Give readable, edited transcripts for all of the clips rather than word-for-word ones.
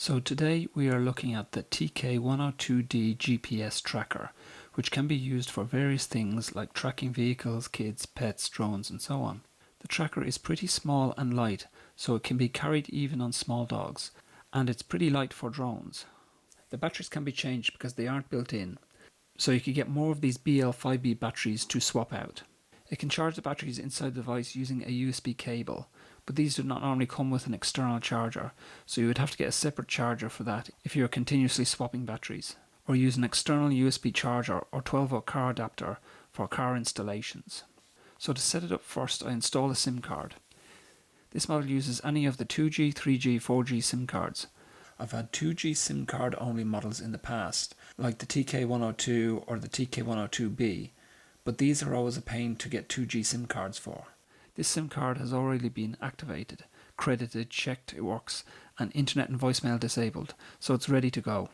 So today we are looking at the TK102D GPS Tracker, which can be used for various things like tracking vehicles, kids, pets, drones and so on. The tracker is pretty small and light, so it can be carried even on small dogs, and it's pretty light for drones. The batteries can be changed because they aren't built in, so you can get more of these BL5B batteries to swap out. It can charge the batteries inside the device using a USB cable, but these do not normally come with an external charger, so you would have to get a separate charger for that if you are continuously swapping batteries, or use an external USB charger or 12-volt car adapter for car installations. So to set it up first, I install a SIM card. This model uses any of the 2G, 3G, 4G SIM cards. I've had 2G SIM card only models in the past, like the TK102 or the TK102B, but these are always a pain to get 2G SIM cards for. This SIM card has already been activated, credited, checked it works, and internet and voicemail disabled, so it's ready to go.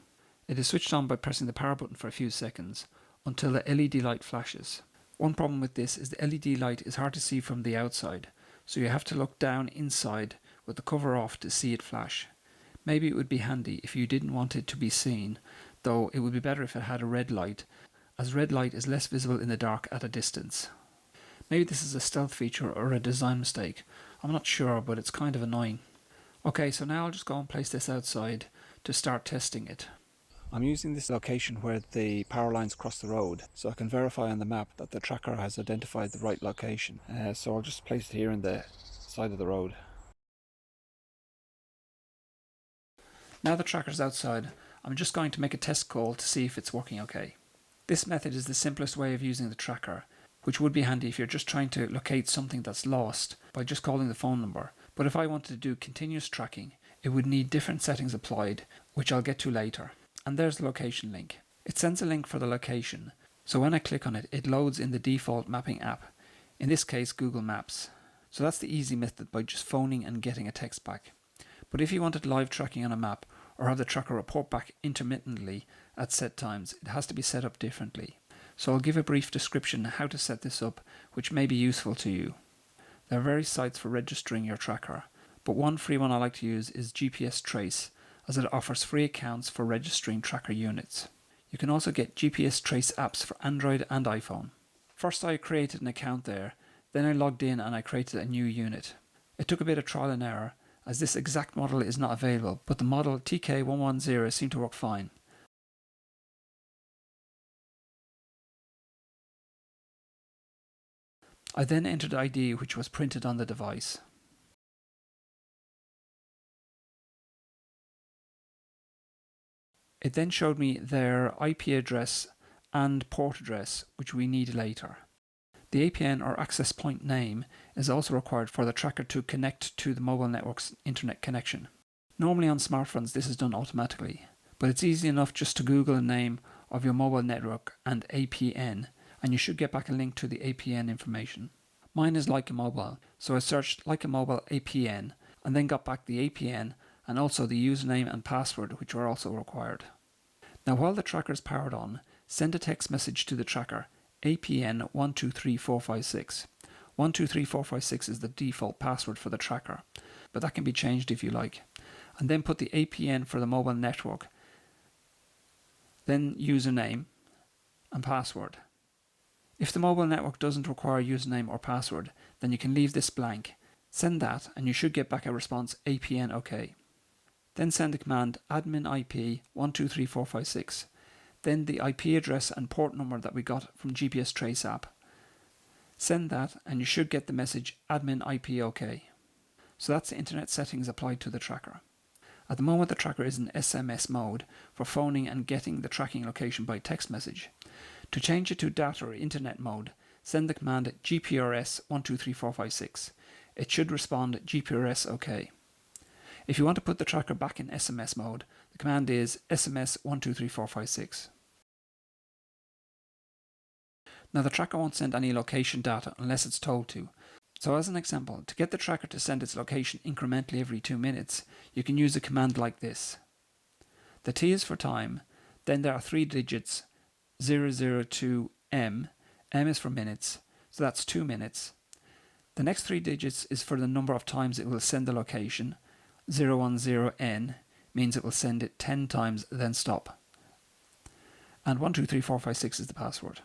It is switched on by pressing the power button for a few seconds, until the LED light flashes. One problem with this is the LED light is hard to see from the outside, so you have to look down inside with the cover off to see it flash. Maybe it would be handy if you didn't want it to be seen, though it would be better if it had a red light, as red light is less visible in the dark at a distance. Maybe this is a stealth feature or a design mistake. I'm not sure, but it's kind of annoying. Okay, so now I'll just go and place this outside to start testing it. I'm using this location where the power lines cross the road, so I can verify on the map that the tracker has identified the right location. So I'll just place it here in the side of the road. Now the tracker's outside, I'm just going to make a test call to see if it's working okay. This method is the simplest way of using the tracker, which would be handy if you're just trying to locate something that's lost by just calling the phone number. But if I wanted to do continuous tracking, it would need different settings applied, which I'll get to later. And there's the location link. It sends a link for the location, so when I click on it, it loads in the default mapping app, in this case Google Maps. So that's the easy method by just phoning and getting a text back. But if you wanted live tracking on a map, or have the tracker report back intermittently at set times, it has to be set up differently. So I'll give a brief description how to set this up, which may be useful to you. There are various sites for registering your tracker, but one free one I like to use is GPS Trace, as it offers free accounts for registering tracker units. You can also get GPS Trace apps for Android and iPhone. First I created an account there, then I logged in and I created a new unit. It took a bit of trial and error, as this exact model is not available, but the model TK110 seemed to work fine. I then entered the ID which was printed on the device. It then showed me their IP address and port address, which we need later. The APN or access point name is also required for the tracker to connect to the mobile network's internet connection. Normally on smartphones this is done automatically, but it's easy enough just to Google the name of your mobile network and APN, and you should get back a link to the APN information. Mine is Like a Mobile, so I searched Like a Mobile APN and then got back the APN and also the username and password, which were also required. Now while the tracker is powered on, send a text message to the tracker, APN 123456. 123456 is the default password for the tracker, but that can be changed if you like. And then put the APN for the mobile network, then username and password. If the mobile network doesn't require username or password, then you can leave this blank. Send that and you should get back a response APN OK. Then send the command admin IP 123456. Then the IP address and port number that we got from GPS Trace app. Send that and you should get the message admin IP OK. So that's the internet settings applied to the tracker. At the moment the tracker is in SMS mode for phoning and getting the tracking location by text message. To change it to data or internet mode, send the command GPRS 123456. It should respond GPRS OK. If you want to put the tracker back in SMS mode, the command is SMS 123456. Now the tracker won't send any location data unless it's told to. So as an example, to get the tracker to send its location incrementally every 2 minutes, you can use a command like this. The T is for time, then there are 3 digits 002M, M is for minutes, so that's 2 minutes. The next 3 digits is for the number of times it will send the location, 010N, means it will send it 10 times then stop. And 123456 is the password.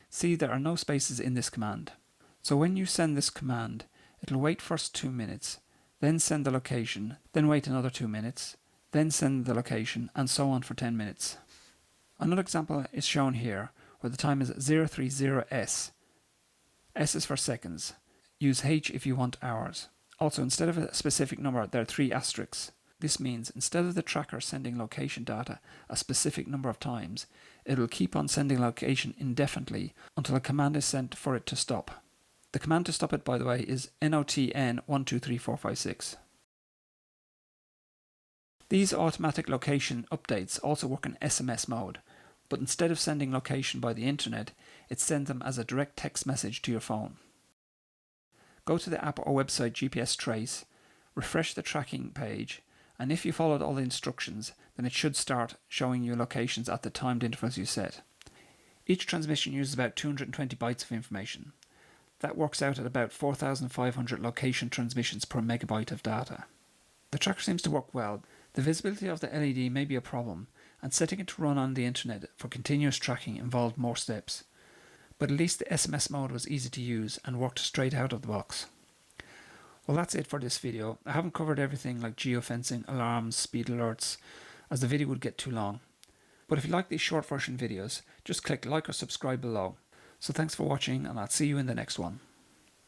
See, there are no spaces in this command. So when you send this command, it'll wait first 2 minutes, then send the location, then wait another 2 minutes, then send the location, and so on for 10 minutes. Another example is shown here, where the time is 030S. S is for seconds. Use H if you want hours. Also, instead of a specific number, there are 3 asterisks. This means instead of the tracker sending location data a specific number of times, it will keep on sending location indefinitely until a command is sent for it to stop. The command to stop it, by the way, is NOTN123456. These automatic location updates also work in SMS mode, but instead of sending location by the internet, it sends them as a direct text message to your phone. Go to the app or website GPS Trace, refresh the tracking page, and if you followed all the instructions, then it should start showing you locations at the timed intervals you set. Each transmission uses about 220 bytes of information. That works out at about 4,500 location transmissions per megabyte of data. The tracker seems to work well. The visibility of the LED may be a problem, and setting it to run on the internet for continuous tracking involved more steps. But at least the SMS mode was easy to use and worked straight out of the box. Well, that's it for this video. I haven't covered everything like geofencing, alarms, speed alerts, as the video would get too long. But if you like these short version videos, just click like or subscribe below. So thanks for watching, and I'll see you in the next one.